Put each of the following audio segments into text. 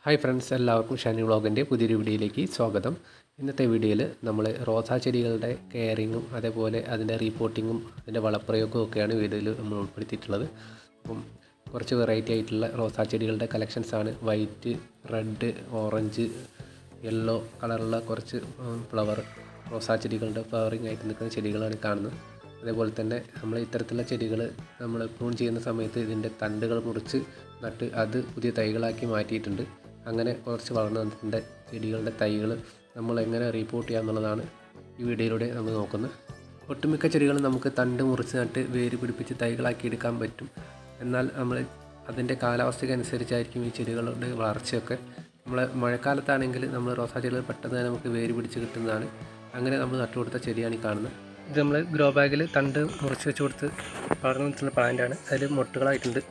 Hi friends, എല്ലാവർക്കും ഷാനി വ്ളോഗിൻ്റെ പുതിയൊരു വീഡിയോയിലേക്ക് സ്വാഗതം. ഇന്നത്തെ വീഡിയോയിൽ നമ്മൾ റോസാ ചെടികളുടെ കെയറിങ്ങും അതേപോലെ അതിൻ്റെ റിപ്പോർട്ടിങ്ങും അതിൻ്റെ വളപ്രയോഗവും ഒക്കെയാണ് വീഡിയോയിൽ നമ്മൾ ഉൾപ്പെടുത്തിയിട്ടുള്ളത്. അപ്പം കുറച്ച് വെറൈറ്റി ആയിട്ടുള്ള റോസാ ചെടികളുടെ കളക്ഷൻസാണ്. വൈറ്റ്, റെഡ്, ഓറഞ്ച്, യെല്ലോ കളറുള്ള കുറച്ച് ഫ്ലവർ റോസാ ചെടികളുടെ ഫ്ലവറിങ് ആയിട്ട് നിൽക്കുന്ന ചെടികളാണ് കാണുന്നത്. അതേപോലെ തന്നെ നമ്മൾ ഇത്തരത്തിലുള്ള ചെടികൾ നമ്മൾ പ്രൂൺ ചെയ്യുന്ന സമയത്ത് ഇതിൻ്റെ തണ്ടുകൾ മുറിച്ച് നട്ട് അത് പുതിയ തൈകളാക്കി മാറ്റിയിട്ടുണ്ട്. അങ്ങനെ കുറച്ച് വളർന്നു വന്നിട്ടുണ്ട് ചെടികളുടെ തൈകൾ നമ്മൾ എങ്ങനെ റിപ്പോർട്ട് ചെയ്യുക എന്നുള്ളതാണ് ഈ വീഡിയോയിലൂടെ നമ്മൾ നോക്കുന്നത്. ഒട്ടുമിക്ക ചെടികളും നമുക്ക് തണ്ട് മുറിച്ച് നട്ട് വേര് പിടിപ്പിച്ച് തൈകളാക്കി എടുക്കാൻ പറ്റും. എന്നാൽ നമ്മൾ അതിൻ്റെ കാലാവസ്ഥയ്ക്കനുസരിച്ചായിരിക്കും ഈ ചെടികളുടെ വളർച്ചയൊക്കെ. നമ്മൾ മഴക്കാലത്താണെങ്കിൽ നമ്മൾ റോസാ ചെടികൾ പെട്ടെന്ന് തന്നെ നമുക്ക് വേര് പിടിച്ച് കിട്ടുന്നതാണ്. അങ്ങനെ നമ്മൾ നട്ടുകൊടുത്ത ചെടിയാണ് ഈ കാണുന്നത്. ഇത് നമ്മൾ ഗ്രോ ബാഗിൽ തണ്ട് മുറിച്ച് വെച്ച് കൊടുത്ത് വളർന്നു നിൽക്കുന്ന പ്ലാന്റാണ്. അതിൽ മൊട്ടുകളായിട്ടുണ്ട്,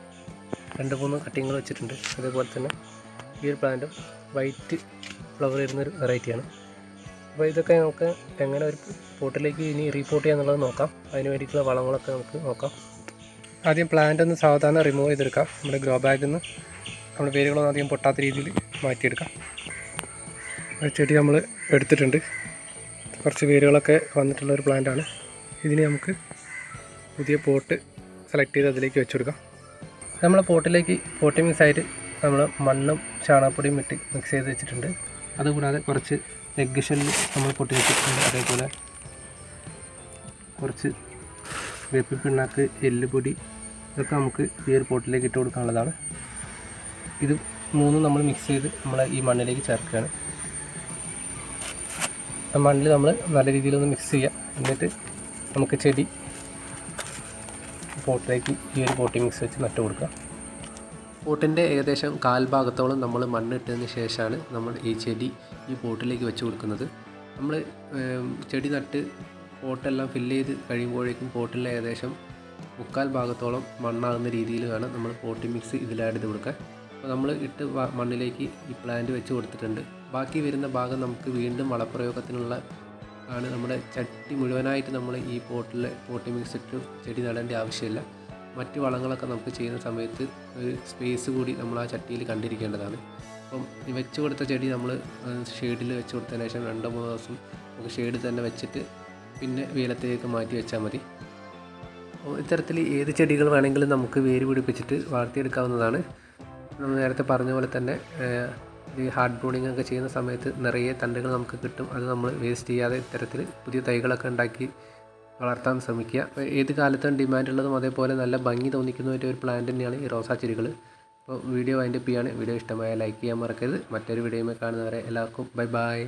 2-3 കട്ടിങ്ങൾ വെച്ചിട്ടുണ്ട്. അതേപോലെ തന്നെ ഈ ഒരു പ്ലാന്റും വൈറ്റ് ഫ്ലവർ വരുന്നൊരു വെറൈറ്റിയാണ്. അപ്പോൾ ഇതൊക്കെ നമുക്ക് എങ്ങനെ ഒരു പോട്ടിലേക്ക് ഇനി റീപോർട്ട് ചെയ്യാന്നുള്ളത് നോക്കാം. അതിന് വേണ്ടിയിട്ടുള്ള വളങ്ങളൊക്കെ നമുക്ക് നോക്കാം. ആദ്യം പ്ലാന്റ് ഒന്ന് സാവധാനം റിമൂവ് ചെയ്തെടുക്കാം. നമ്മുടെ ഗ്രോ ബാഗിൽ നിന്ന് നമ്മുടെ വേരുകളൊന്നും അധികം പൊട്ടാത്ത രീതിയിൽ മാറ്റിയെടുക്കാം. ചെടി നമ്മൾ എടുത്തിട്ടുണ്ട്. കുറച്ച് വേരുകളൊക്കെ വന്നിട്ടുള്ള ഒരു പ്ലാന്റാണ്. ഇതിന് നമുക്ക് പുതിയ പോട്ട് സെലക്ട് ചെയ്ത് അതിലേക്ക് വെച്ചുകൊടുക്കാം. നമ്മൾ പോട്ടിലേക്ക് പോട്ടി മിക്സ് ആയിട്ട് നമ്മൾ മണ്ണും ചാണകപ്പൊടിയും ഇട്ട് മിക്സ് ചെയ്ത് വെച്ചിട്ടുണ്ട്. അതുകൂടാതെ കുറച്ച് എഗ്ഗ് ഷെല്ല് നമ്മൾ പൊട്ടി വെച്ചിട്ടുണ്ട്. അതേപോലെ കുറച്ച് വേപ്പിൻ പിണ്ണാക്ക്, എല്ലുപൊടി, ഇതൊക്കെ നമുക്ക് ഈ ഒരു പോട്ടിലേക്ക് ഇട്ട് കൊടുക്കാനുള്ളതാണ്. ഇത് മൂന്നും നമ്മൾ മിക്സ് ചെയ്ത് നമ്മൾ ഈ മണ്ണിലേക്ക് ചേർക്കുകയാണ്. ആ മണ്ണിൽ നമ്മൾ നല്ല രീതിയിലൊന്ന് മിക്സ് ചെയ്യുക. എന്നിട്ട് നമുക്ക് ചെടി പോട്ടിലേക്ക് ഈ ഒരു പോട്ടി മിക്സ് വെച്ച് നട്ട് കൊടുക്കുക. പോട്ടിൻ്റെ ഏകദേശം കാൽഭാഗത്തോളം നമ്മൾ മണ്ണിട്ടതിന് ശേഷമാണ് നമ്മൾ ഈ ചെടി ഈ പോട്ടിലേക്ക് വെച്ച് കൊടുക്കുന്നത്. നമ്മൾ ചെടി നട്ട് പോട്ടെല്ലാം ഫില്ല് ചെയ്ത് കഴിയുമ്പോഴേക്കും പോട്ടിലെ ഏകദേശം 3/4 ഭാഗത്തോളം മണ്ണാകുന്ന രീതിയിൽ വേണം നമ്മൾ പോട്ടി മിക്സ് ഇതിൽ ആഡ് ചെയ്ത് കൊടുക്കാൻ. അപ്പോൾ നമ്മൾ ഇട്ട് മണ്ണിലേക്ക് ഈ പ്ലാന്റ് വെച്ച് കൊടുത്തിട്ടുണ്ട്. ബാക്കി വരുന്ന ഭാഗം നമുക്ക് വീണ്ടും വളപ്രയോഗത്തിനുള്ള ആണ്. നമ്മുടെ ചട്ടി മുഴുവനായിട്ട് നമ്മൾ ഈ പോട്ടി മിക്സ് ഇട്ട് ചെടി നടേണ്ട ആവശ്യമില്ല. മറ്റ് വളങ്ങളൊക്കെ നമുക്ക് ചെയ്യുന്ന സമയത്ത് ഒരു സ്പേസ് കൂടി നമ്മൾ ആ ചട്ടിയിൽ കണ്ടിരിക്കേണ്ടതാണ്. അപ്പം വെച്ച് കൊടുത്ത ചെടി നമ്മൾ ഷെയ്ഡിൽ വെച്ച് കൊടുത്തതിന് ശേഷം 2-3 ദിവസം നമുക്ക് ഷെയ്ഡിൽ തന്നെ വെച്ചിട്ട് പിന്നെ വെയിലത്തേക്ക് മാറ്റി വെച്ചാൽ മതി. അപ്പോൾ ഇത്തരത്തിൽ ഏത് ചെടികൾ വേണമെങ്കിലും നമുക്ക് വേര് പിടിപ്പിച്ചിട്ട് വളർത്തിയെടുക്കാവുന്നതാണ്. നമ്മൾ നേരത്തെ പറഞ്ഞ പോലെ തന്നെ ഈ ഹാർഡ് പ്രൂണിങ് ഒക്കെ ചെയ്യുന്ന സമയത്ത് നിറയെ തണ്ടുകൾ നമുക്ക് കിട്ടും. അത് നമ്മൾ വേസ്റ്റ് ചെയ്യാതെ ഇത്തരത്തിൽ പുതിയ തൈകളൊക്കെ ഉണ്ടാക്കി വളർത്താൻ ശ്രമിക്കുക. ഏത് കാലത്തും ഡിമാൻഡുള്ളതും അതേപോലെ നല്ല ഭംഗി തോന്നിക്കുന്ന ഒരു പ്ലാന്റ് തന്നെയാണ് ഈ റോസാ ചെടികൾ. അപ്പോൾ വീഡിയോ വൈൻഡപ്പ് ചെയ്യാണ്. വീഡിയോ ഇഷ്ടമായ ലൈക്ക് ചെയ്യാൻ മറക്കരുത്. മറ്റൊരു വീഡിയോയുമായി കാണുന്നവരെ എല്ലാവർക്കും ബൈ ബൈ.